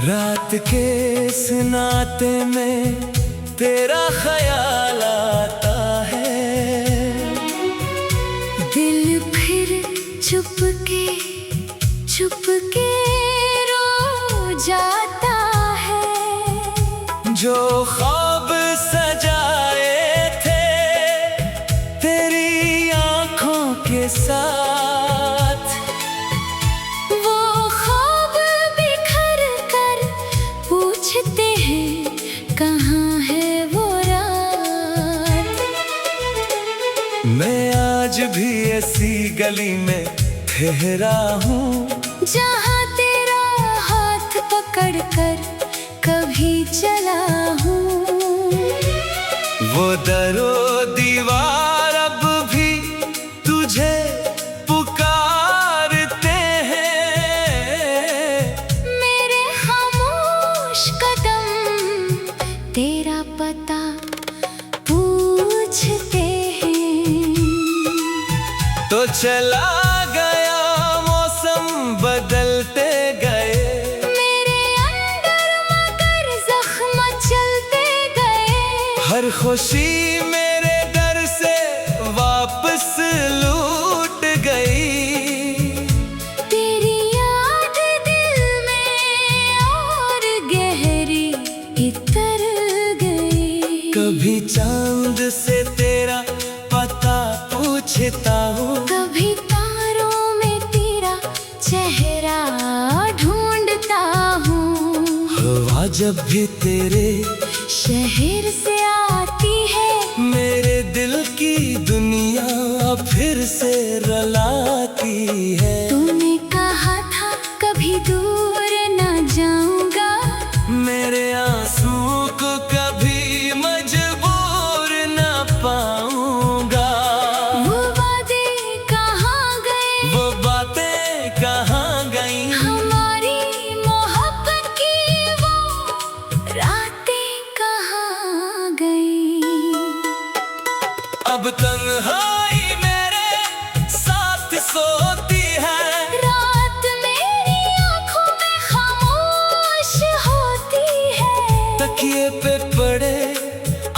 रात के इस नाते में तेरा ख्याल आता है। दिल फिर चुपके चुपके रो जाता है। जो ख्वाब सजाए थे तेरी आंखों के साथ, वो ख्वाब बिखर कर पूछते हैं कहाँ है वो रात। मैं आज भी ऐसी गली में ठहरा हूँ जहाँ तेरा हाथ पकड़ कर कभी चला हूँ। वो दरो दीवार अब भी तुझे पुकारते हैं। मेरे खामोश कदम तेरा पता पूछते हैं। तो चला गया मौसम बदलते गए, मेरे अंदर मगर जख्म चलते गए। हर खुशी मेरे डर से वापस लूट गई। तेरी याद दिल में और गहरी उतर गई। कभी चांद से तेरा पता पूछता हूँ, कभी तारों में तेरा चेहरा ढूंढता हूँ। हवा जब भी तेरे शहर से आती है, मेरे दिल की दुनिया फिर से रलाती है। तूने कहा था कभी दूर न जाऊंगा, मेरे आंसू को कभी मजबूर न पाऊंगा। वो वादे कहाँ गए, वो बातें कहाँ गई, हमारी मोहब्बत की वो रातें कहाँ गई। अब तन्हाई मेरे साथ सोती है। रात मेरी आंखों में खामोश होती है। तकिए पे पड़े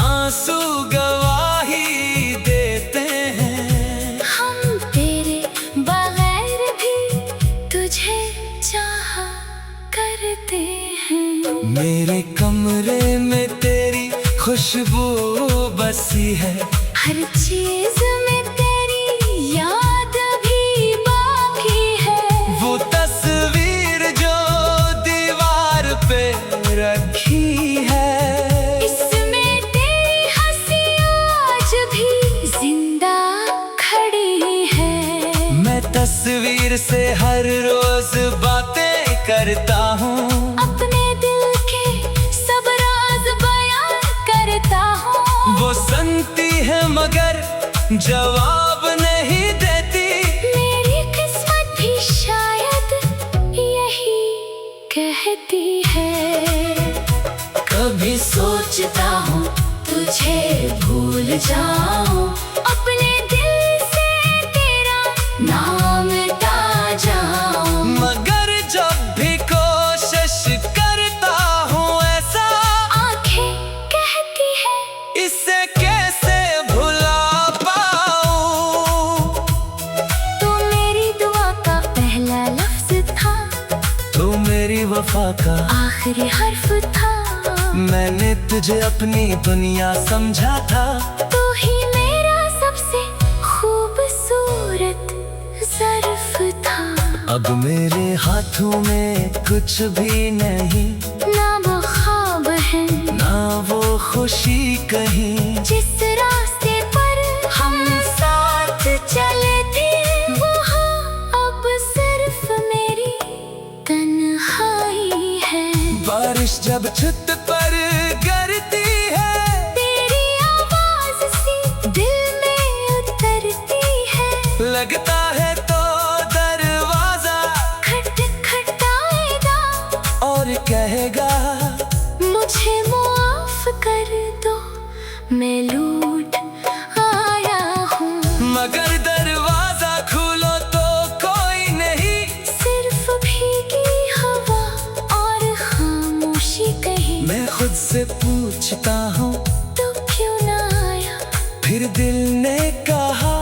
आंसू गवाही देते हैं। हम तेरे बगैर भी तुझे चाहा करते हैं। मेरे कमरे में तेरी खुशबू बसी है, हर चीज में तेरी याद भी बाकी है। वो तस्वीर जो दीवार पे रखी है, इसमें तेरी हंसी आज भी जिंदा खड़ी है। मैं तस्वीर से हर रोज बातें करता हूँ। अपने दिल के सब राज बयान करता हूँ। वो सुनती है मगर जवाब नहीं देती। मेरी किस्मत भी शायद यही कहती है। कभी सोचता हूँ तुझे भूल जाऊं, अपने दिल से तेरा नाम टा जाऊं। मगर जब भी कोशिश करता हूँ ऐसा, आंखें कहती है इसे कैसे भुला पाऊँ। तू मेरी दुआ का पहला लफ्ज था, तू मेरी वफा का आखिरी हर्फ था। मैंने तुझे अपनी दुनिया समझा था। तू ही मेरा सबसे खूबसूरत ज़र्फ था। अब मेरे हाथों में कुछ भी नहीं, ना वो ख्वाब है ना वो खुशी कहीं। जिस रास्ते पर हम साथ चले थे, वहाँ अब सिर्फ मेरी तन्हाई है। बारिश जब छत पर गिरती है, तेरी आवाज सी दिल में उतरती है। लगता है तो दरवाजा खटखटाएगा और कहेगा मुझे माफ कर दो, मैं लूट आया हूँ। मगर दरवाजा खोलो तो कोई नहीं, सिर्फ भीगी हवा और खामोशी। से पूछता हूँ तो क्यों ना आया। फिर दिल ने कहा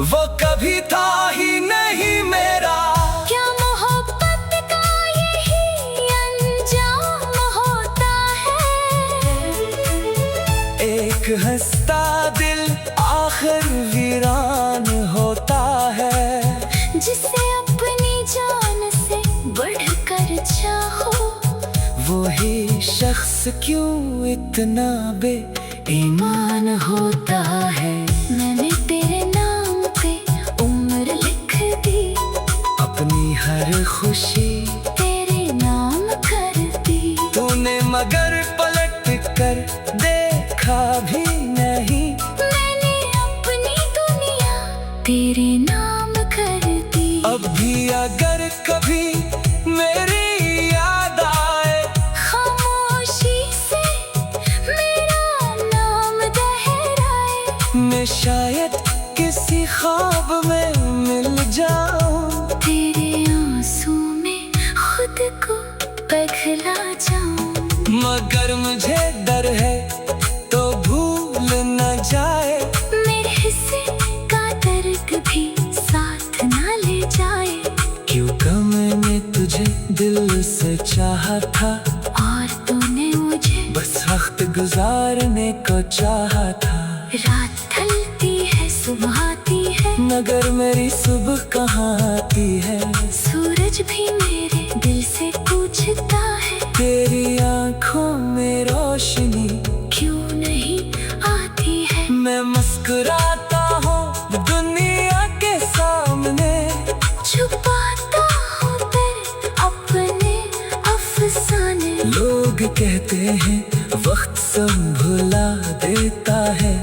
वो कभी था ही नहीं मेरा। क्या मोहब्बत का यही अंजाम होता है। एक हंसता दिल आखिर वीरान होता है। जिसे अपनी जान से बढ़कर चाहो, वही शख्स क्यों इतना बेईमान होता है। मैंने तेरे नाम पे उम्र लिख दी, अपनी हर खुशी तेरे नाम कर दी। तूने मगर पलट कर देखा भी नहीं। मैंने अपनी दुनिया तेरे नाम कर दी। अब भी अगर कभी मेरी याद आए, खामोशी से मेरा नाम दोहराए। मैं शायद किसी ख्वाब में मिल जाऊं। तेरे आंसू में खुद को बखला जाऊं। मगर मुझे डर है तो भूल न जाए। मेरे हिस्से का दर्द भी साथ ना ले जाए। क्योंकि मैंने तुझे दिल से चाहा था, और तूने मुझे बस वक्त गुजारने को चाहा था। रात ढलती है सुबह आती है, मगर मेरी सुबह कहाँ आती है। सूरज भी मेरे दिल से पूछता है। तेरी आंखों में रोशनी क्यों नहीं आती है। मैं मुस्कुराता हूँ दुनिया के सामने। छुपाता हूँ तेरे अपने अफसाने। लोग कहते हैं वक्त सब भुला देता है।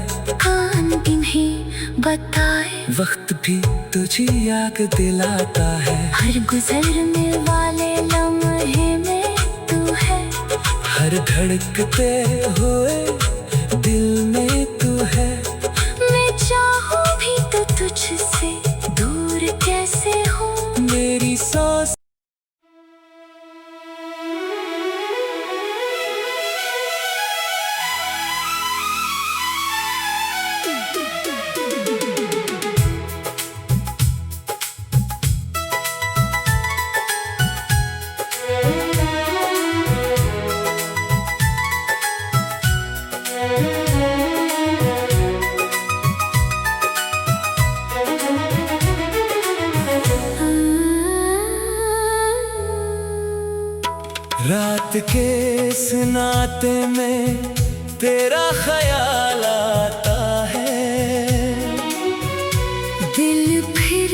कान इन्हें बताए, वक्त भी तुझे याद दिलाता है। हर गुजरने वाले लम्हे में तू है। हर धड़कते हुए दिल में तू है। मैं चाहूँ भी तो तुझसे दूर कैसे हूँ। मेरी सांस रात के इस नाते में तेरा ख्याल आता है। दिल फिर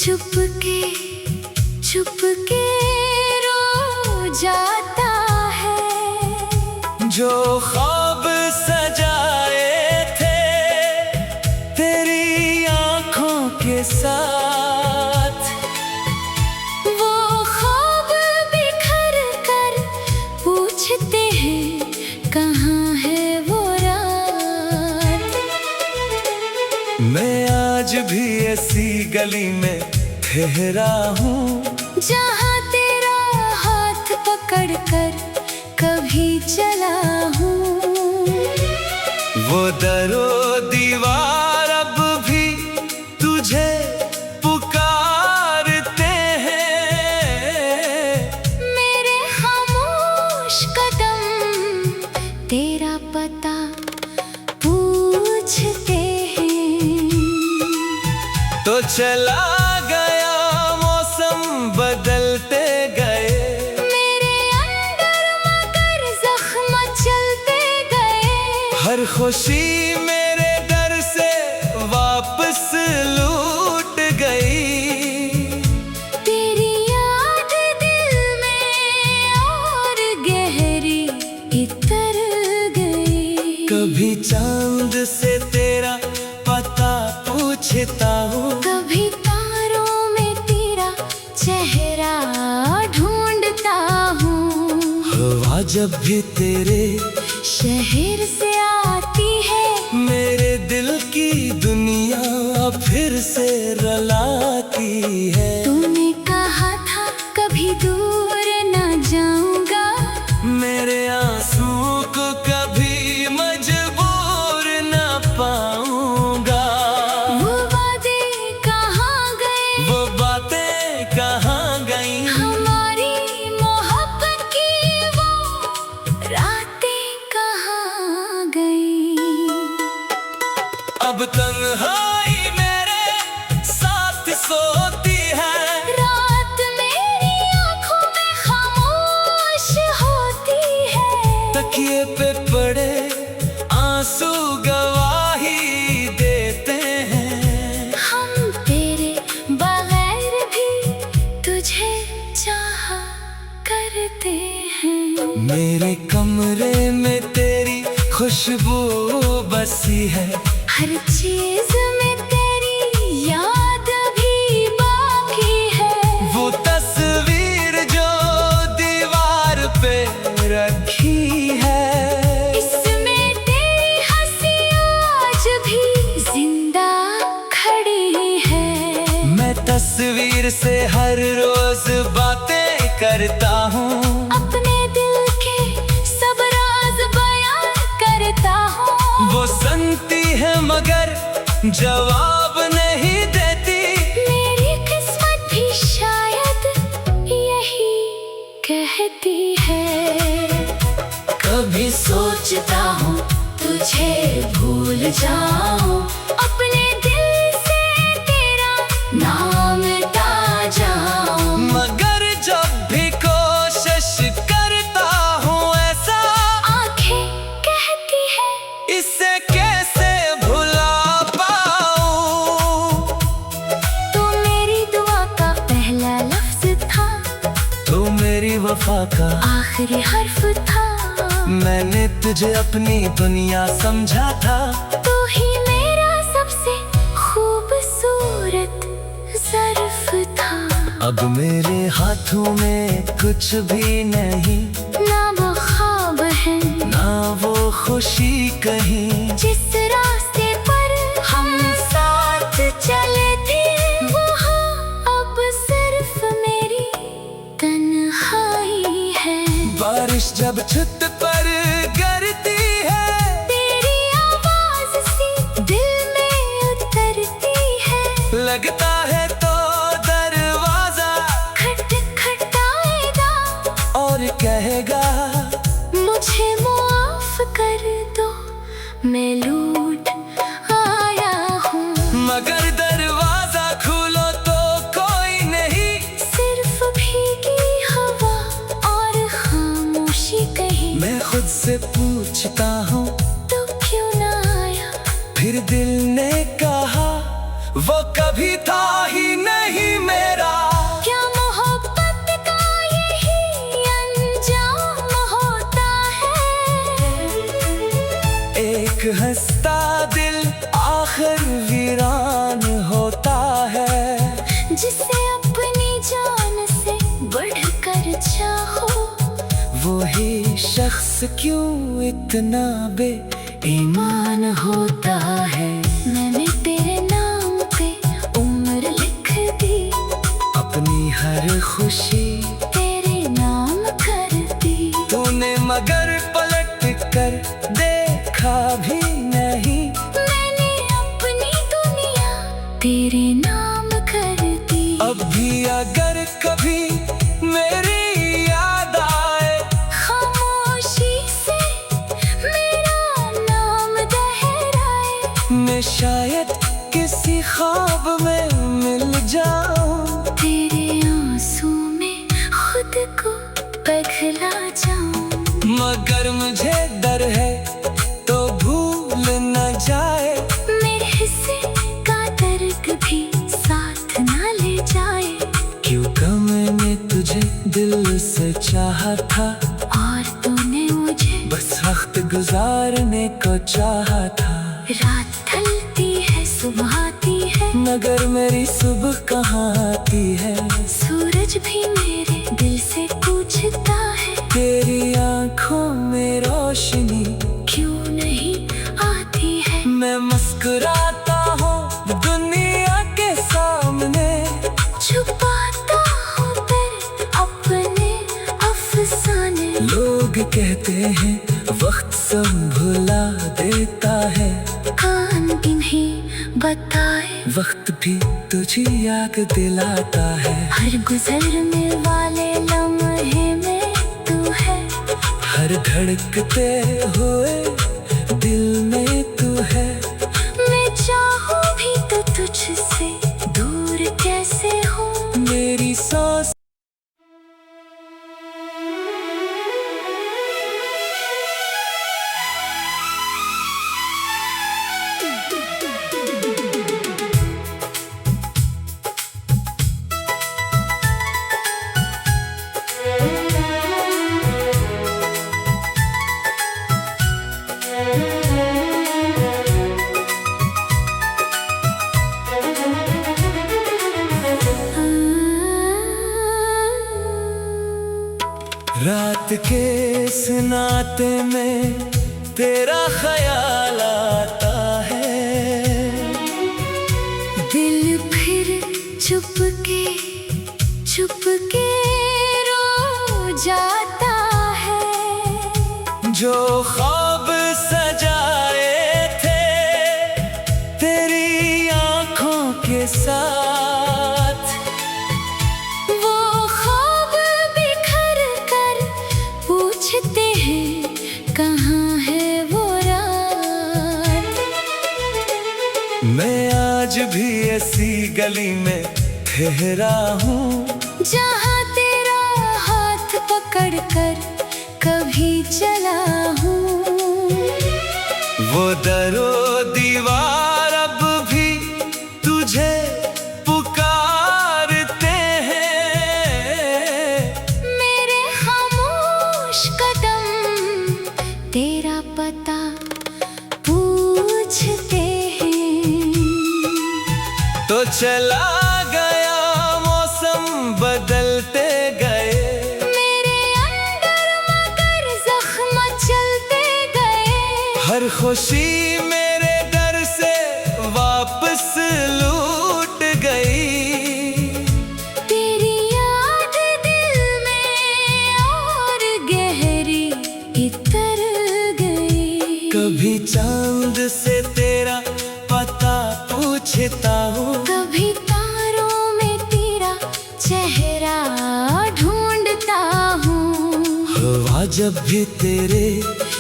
चुपके चुपके रो जाता है। जो ख्वाब सजाए थे तेरी आंखों के साथ, वो ख्वाब बिखर कर पूछते हैं कहाँ है वो रात। मैं आज भी ऐसी गली में ठहरा हूँ, जहाँ तेरा हाथ पकड़ कर कभी चला हूँ। वो दरो दीवार अब भी तुझे पुकारते हैं। मेरे खामोश कदम तेरा पता पूछते हैं। तो चला गया मौसम बदलते गए। मेरे अंदर मगर जख्म चलते गए। हर खुशी मेरे डर से वापस लूट गई। तेरी याद दिल में और गहरी इतर गई। कभी चांद से तेरा पता पूछता हूँ, कभी तारों में तेरा चेहरा ढूंढता हूँ। हवा जब भी तेरे शहर से आती है, मेरे दिल की दुनिया फिर से रलाती है। तूने कहा था कभी दूर न जाऊंगा। मेरे आंसू को चाहा करते हैं। मेरे कमरे में तेरी खुशबू बसी है, हर चीज में तेरी याद भी बाकी है। वो तस्वीर जो दीवार पे रखी है, इसमें तेरी हंसी आज भी जिंदा खड़ी है। मैं तस्वीर से हर रोज बातें करता हूँ, अपने दिल के सब राज बयां करता हूँ। वो सुनती है मगर जवाब नहीं देती। मेरी किस्मत भी शायद यही कहती है। कभी सोचता हूँ तुझे भूल जाऊं, अपने दिल से तेरा नाम टा जाऊं। मगर जब भी कोशिश करता हूँ ऐसा, आंखें कहती है इसे कैसे भुला पाऊँ। तू मेरी दुआ का पहला लफ्ज था, तू मेरी वफा का आखिरी हर्फ था। मैंने तुझे अपनी दुनिया समझा था। तू ही मेरा सबसे खूबसूरत ज़र्फ था। अब मेरे हाथों में कुछ भी नहीं, ना वो ख्वाब है ना वो खुशी कहीं। जिस रास्ते पर हम साथ चले थे, वहाँ अब सिर्फ मेरी तन्हाई है। बारिश जब छत पर गिरती है, तेरी आवाज सी दिल में उतरती है। लगता है तो दरवाजा खटखटाएगा और कहेगा मुझे माफ कर दो, मैं लूट आया हूँ। मगर दरवाजा खोलो तो कोई नहीं, सिर्फ भीगी हवा और खामोशी कहीं। मैं खुद से पूछता हूँ तू क्यों ना आया? फिर दिल ने कहा वो कभी था ही नहीं मेरा। क्या मोहब्बत का यही अंजाम होता है? एक हंसता दिल आखिर वीरान होता है। जिसे अपनी जान से बढ़कर चाहो, वही शख्स क्यों इतना बेईमान होता है। मैंने तेरे नाम पे उम्र लिख दी, अपनी हर खुशी तेरे नाम कर दी। तूने मगर पलट कर देखा भी नहीं। मैंने अपनी दुनिया तेरे नाम कर दी। अब भी अगर कभी मेरी याद आए, खामोशी से मेरा नाम दोहराए। मैं शायद किसी ख्वाब में मिल जाऊं। तेरे आंसू में खुद को पगला जाऊं। मगर मुझे डर है तो भूल न जाए, मेरे हिस्से का दर्द भी साथ ना ले जाए। क्योंकि मैंने तुझे दिल से चाहा था, और तूने मुझे बस वक्त गुजारने को चाहा था। रात ढलती है सुबह आती है, मगर मेरी सुबह कहाँ आती है। सूरज भी मेरे दिल से पूछता है, तेरी आंखों में रोशनी क्यों नहीं आती है। मैं मुस्कुराता हूँ दुनिया के सामने, छुपाता हूँ दर्द अपने अफसाने। लोग कहते हैं वक्त सब भुला देता है। कान इन्हें बताए, वक्त भी तुझे याद दिलाता है। हर गुजरने वाले लम्हे में तू है। हर धड़कते हुए दिल में तू है। मैं चाहूँ भी तो तुझसे दूर कैसे हूँ। मेरी सांस रात के इस नाते में तेरा ख्याल आता है। दिल फिर चुपके चुपके रो जाता है। जो ख्वाब सजाए थे तेरी आंखों के साथ, वो ख्वाब बिखर कर पूछते हैं कहाँ है वो रात। मैं आज भी ऐसी गली में ठहरा हूँ जहाँ तेरा हाथ पकड़ कर कभी चला हूँ। वो दरो दीवार अब भी तुझे पुकारते हैं। मेरे खामोश कदम तेरा पता पूछते हैं। तो चला गया मौसम बदलते गए, मेरे अंदर मगर जख्म चलते गए। हर खुशी मेरे डर से वापस लूट गई। तेरी याद दिल में और गहरी उतर गई। कभी चांद से तेरा पता पूछता हूँ, कभी तारों में तेरा चेहरा ढूंढता हूँ। हवा जब भी तेरे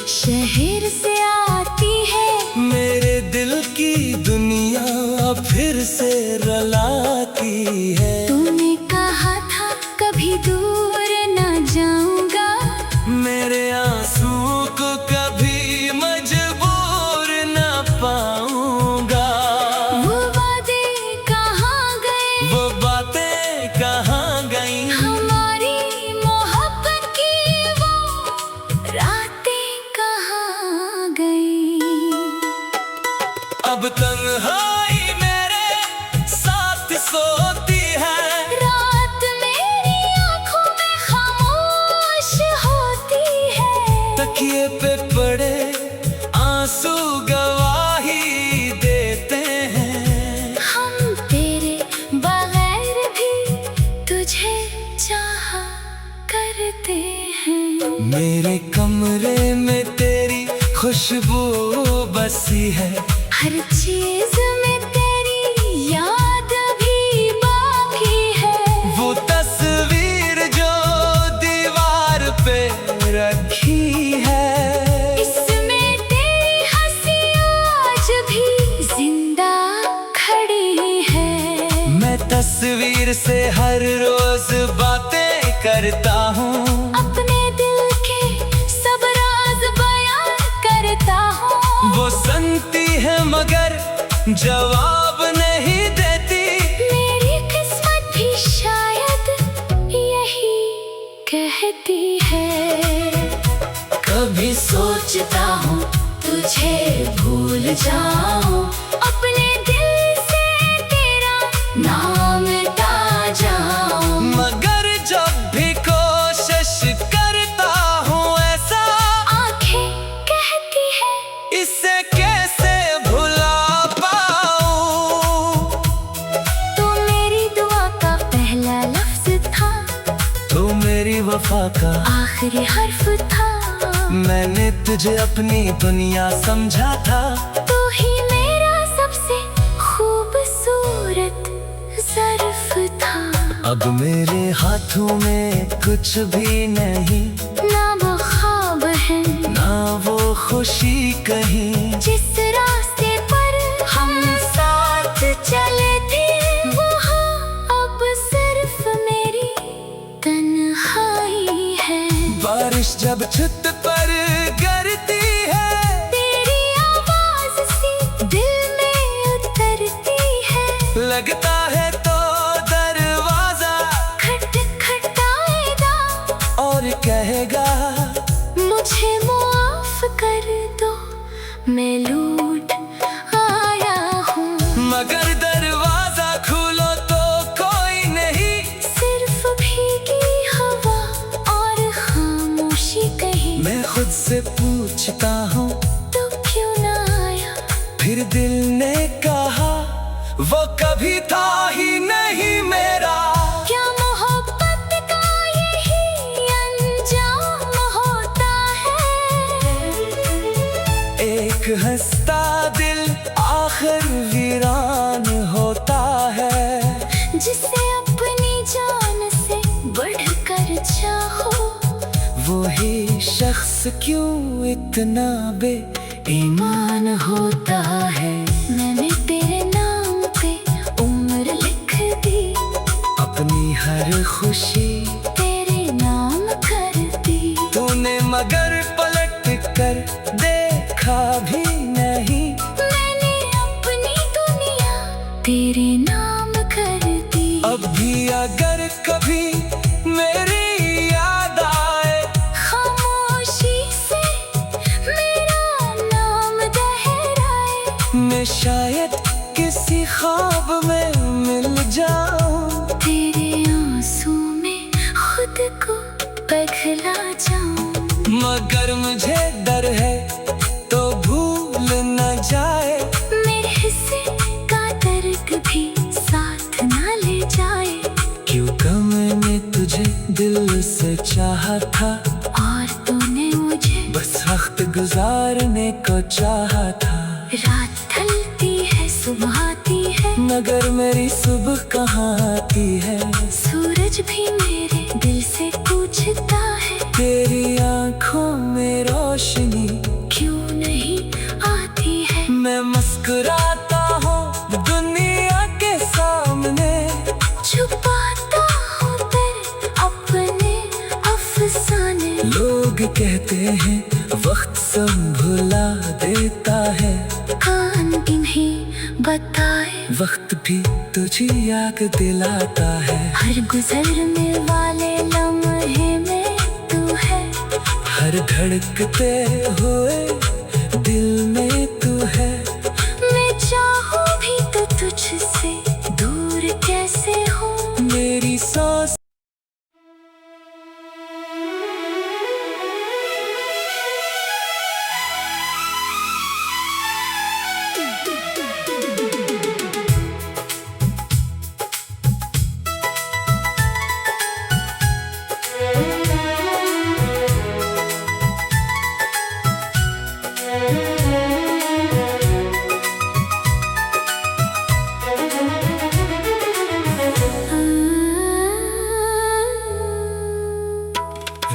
शहर से आती है, मेरे दिल की दुनिया फिर से रलाती है। तूने कहा था कभी दूर न जाऊंगा, मेरे आंसुओं को कभी मजबूर न पाऊंगा। वो वादे कहाँ गए, वो बातें कहाँ गई, हमारी मोहब्बत की वो रातें कहाँ गई। अब तन्हाई मेरे साथ सोती है। रात मेरी आंखों में खामोश होती है। तकिए पे पड़े आंसू गवाही देते हैं। हम तेरे बगैर भी तुझे चाहा करते हैं। मेरे कमरे में तेरी खुशबू बसी है, हर चीज में तेरी याद भी बाकी है। वो तस्वीर जो दीवार पे रखी है, इसमें तेरी हंसी आज भी जिंदा खड़ी है। मैं तस्वीर से हर रोज बातें करता हूँ। अपने दिल के सब राज बयां करता हूँ। वो सुनती है मगर जवाब नहीं देती। मेरी किस्मत भी शायद यही कहती है। कभी सोचता हूँ तुझे भूल जाऊं, अपने दिल से तेरा नाम मिटा जाऊं। मगर जब भी कोशिश करता हूँ ऐसा, आंखें कहती है इसे कैसे भुला पाऊँ। तू मेरी दुआ का पहला लफ्ज था, तू मेरी वफा का आखिरी हर्फ था। मैंने तुझे अपनी दुनिया समझा था। तू ही मेरा सबसे खूबसूरत ज़र्फ था। अब मेरे हाथों में कुछ भी नहीं, ना वो ख्वाब है ना वो खुशी कहीं। जिस रास्ते पर हम साथ चले थे, वहाँ अब सिर्फ मेरी तन्हाई है। बारिश जब छत पर गिरती है, तेरी आवाज सी दिल में उतरती है। लगता है तो दरवाजा खटखटाएगा और कहेगा मुझे माफ कर दो, मैं लूट आया हूँ। मगर दरवाजा खोलो तो कोई नहीं, सिर्फ भीगी हवा और मैं खुद से पूछता हूँ तू क्यों ना आया। फिर दिल ने कहा वो कभी था ही नहीं मेरा। क्या मोहब्बत का यही अंजाम होता है। एक हंसता दिल आखिर वीरान होता है। जिसे अपनी जान से बढ़कर चाहो, वही शख्स क्यों इतना बेईमान होता है। मैंने तेरे नाम पे उम्र लिख दी, अपनी हर खुशी तेरे नाम कर दी। तूने मगर पलट कर देखा भी नहीं। मैंने अपनी दुनिया तेरे नाम कर दी। अब भी अगर कभी मेरी याद आए, खामोशी से मेरा नाम दोहराए। मैं शायद किसी ख्वाब में मिल जाऊं। तेरे आंसू में खुद को बदला जाऊं। मगर मुझे डर है तो भूल न जाए। मेरे हिस्से का दर्द भी साथ ना ले जाए। क्योंकि मैंने तुझे दिल से चाहा था, और तूने मुझे बस वक्त गुजारने को चाहा था। रात ढलती है सुबह आती है, मगर मेरी सुबह कहाँ आती है। सूरज भी मेरे दिल से पूछता है, तेरी आंखों में रोशनी क्यों नहीं आती है। मैं मुस्कुराता हूँ दुनिया के सामने, छुपाता हूँ तेरे अपने अफसाने। लोग कहते हैं वक्त सब भुला देता है। कान इन्हें बताए, वक्त भी तुझे याद दिलाता है। हर गुजरने वाले लम्हे में तू है। हर धड़कते हुए दिल में तू है। मैं चाहूँ भी तो तुझसे दूर कैसे हूँ। मेरी सांस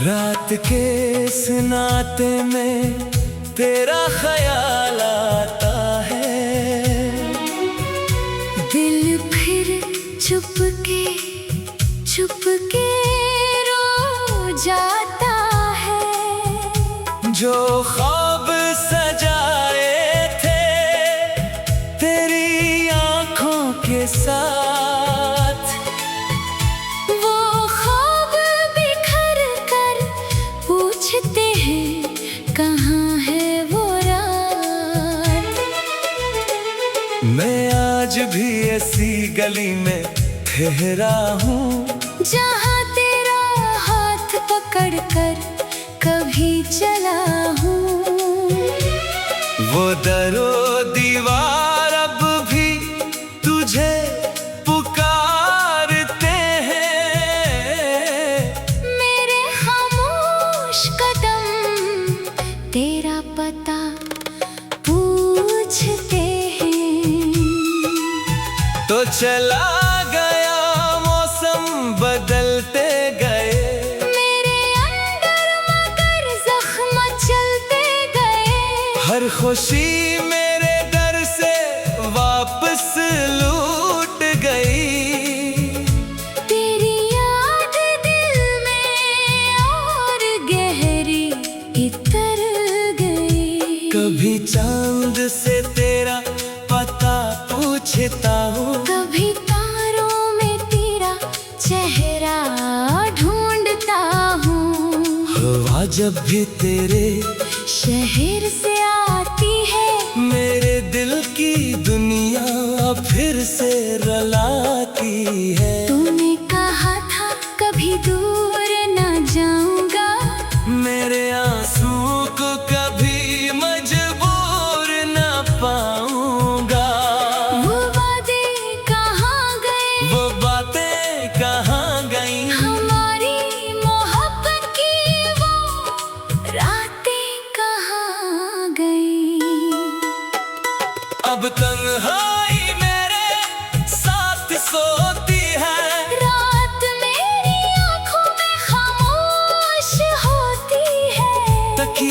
रात के इस नाते में तेरा ख्याल आता है। दिल फिर चुपके चुपके रो जाता है। जो ख्वाब सजाए थे तेरी आंखों के साथ, वो ख्वाब बिखर कर पूछते हैं कहाँ है वो रात। मैं आज भी ऐसी गली में ठहरा हूँ, जहाँ तेरा हाथ पकड़ कर कभी चला हूँ। वो दरो दीवार अब भी तुझे पुकारते हैं। मेरे खामोश कदम तेरा पता पूछते हैं। तो चला गया मौसम बदलते गए, मेरे अंदर मगर जख्म चलते गए। हर खुशी मेरे डर से वापस लूट गई। तेरी याद दिल में और गहरी उतर गई। कभी चांद से तेरा पता पूछता हूँ, कभी तारों में तेरा चेहरा ढूंढता हूँ। हवा जब भी तेरे शहर से आती है, मेरे दिल की दुनिया फिर से रलाती है। तूने कहा था कभी दूर न जाऊंगा। मेरे आंसू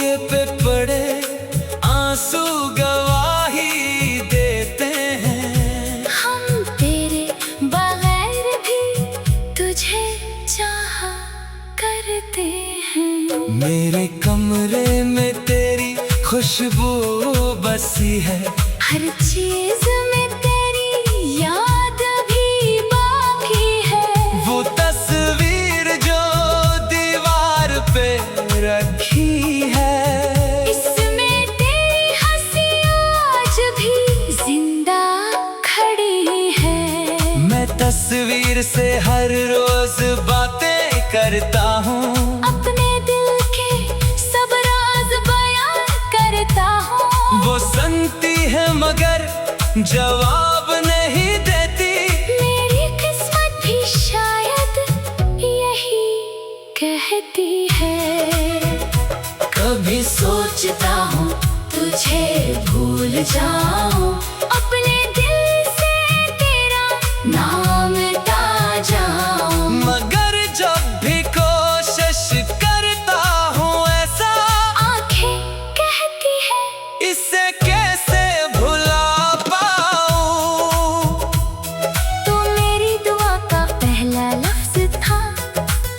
तकिए पे पड़े आंसू गवाही देते हैं। हम तेरे बगैर भी तुझे चाहा करते हैं। मेरे कमरे में तेरी खुशबू बसी है, हर चीज में तेरी याद भी बाकी है। वो तस्वीर जो दीवार पे रखी है, इसमें तेरी हंसी आज भी जिंदा खड़ी है। मैं तस्वीर से हर रोज बातें करता हूँ, अपने दिल के सब राज बयां करता हूँ। वो सुनती है मगर जवाब नहीं देती। मेरी किस्मत भी शायद यही कहती है। कभी सोचता हूँ तुझे भूल जाऊं, अपने दिल से तेरा नाम ता जाऊं। मगर जब भी कोशिश करता हूँ ऐसा, आंखें कहती है इसे कैसे भुला पाऊँ। तू मेरी दुआ का पहला लफ्ज था,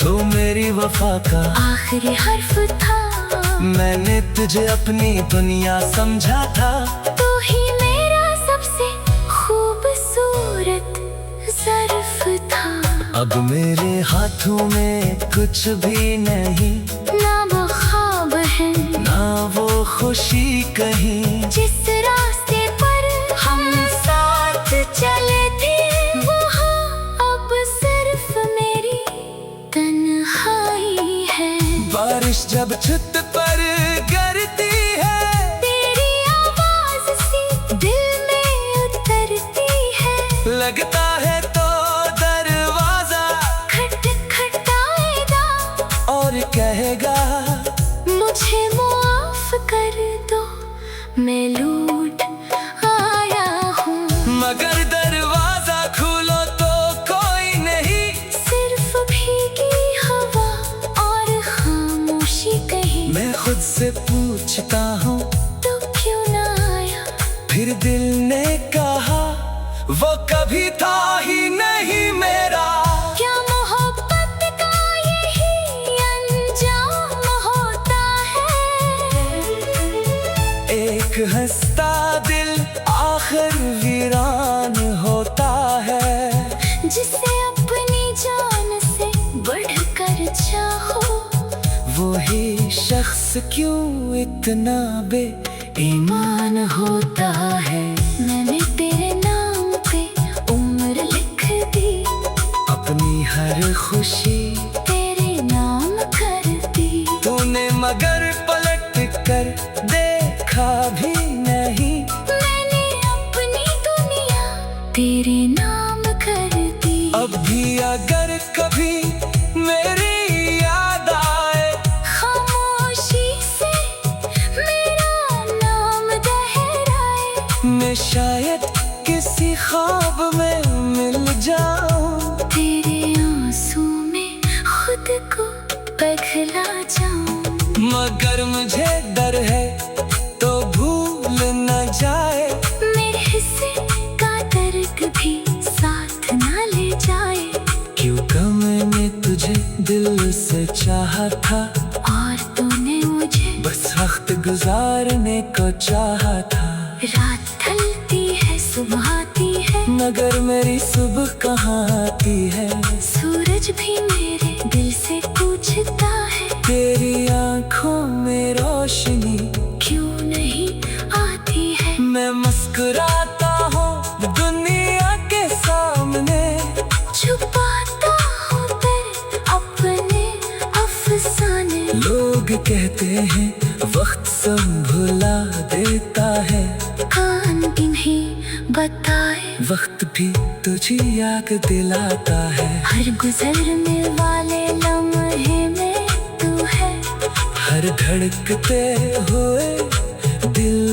तू मेरी वफा का आखिरी हर्फ था। मैंने तुझे अपनी दुनिया समझा था। तू ही मेरा सबसे खूबसूरत ज़र्फ था। अब मेरे हाथों में कुछ भी नहीं, ना वो ख्वाब है ना वो खुशी कहीं। जिस रास्ते पर हम साथ चले थे, वहाँ अब सिर्फ मेरी तन्हाई है। बारिश जब छत पर गिरती है, तेरी आवाज सी दिल में उतरती है। लगता है तो दरवाजा खटखटाएगा और कहेगा मुझे माफ कर दो, मैं लूट आया हूँ। मगर दरवाजा खोलो तो कोई नहीं, सिर्फ भीगी हवा और खामोशी कहीं। मैं खुद से पूछता हूँ तो क्यों ना आया? फिर दिल ने कहा वो कभी था ही नहीं मेरा। क्या मोहब्बत का यही अंजाम होता है? एक हंसता दिल आखिर वीरान होता है। जिसे अपनी जान से बढ़कर चाहो, वही शख्स क्यों इतना बेईमान होता है। मैंने तेरे नाम पे उम्र लिख दी, अपनी हर खुशी तेरे नाम कर दी। तूने मगर पलट कर देखा भी नहीं। मैंने अपनी दुनिया तेरे नाम कर दी। अब भी अगर कभी मेरी याद आए, खामोशी से मेरा नाम दोहराए। मैं शायद किसी ख्वाब में मिल जाऊं। तेरे आंसू में खुद को बदला जाऊं। मगर मुझे डर है तो भूल न जाए, मेरे हिस्से का दर्द भी साथ ना ले जाए। क्योंकि मैंने तुझे दिल से चाहा था, और तूने मुझे बस वक्त गुजारने को चाहा था। रात ढलती है सुबह आती है, मगर मेरी सुबह कहाँ आती है। सूरज भी मेरे दिल से पूछता है, तेरी आंखों में रोशनी क्यों नहीं आती है। मैं मुस्कुराता हूँ दुनिया के सामने, छुपाता हूँ तेरे अपने अफसाने। लोग कहते हैं वक्त सब भुला देता है। कान इन्हें बताए, वक्त भी तुझे याद दिलाता है। हर गुजरने वाले लम्हे में तू है। हर धड़कते हुए दिल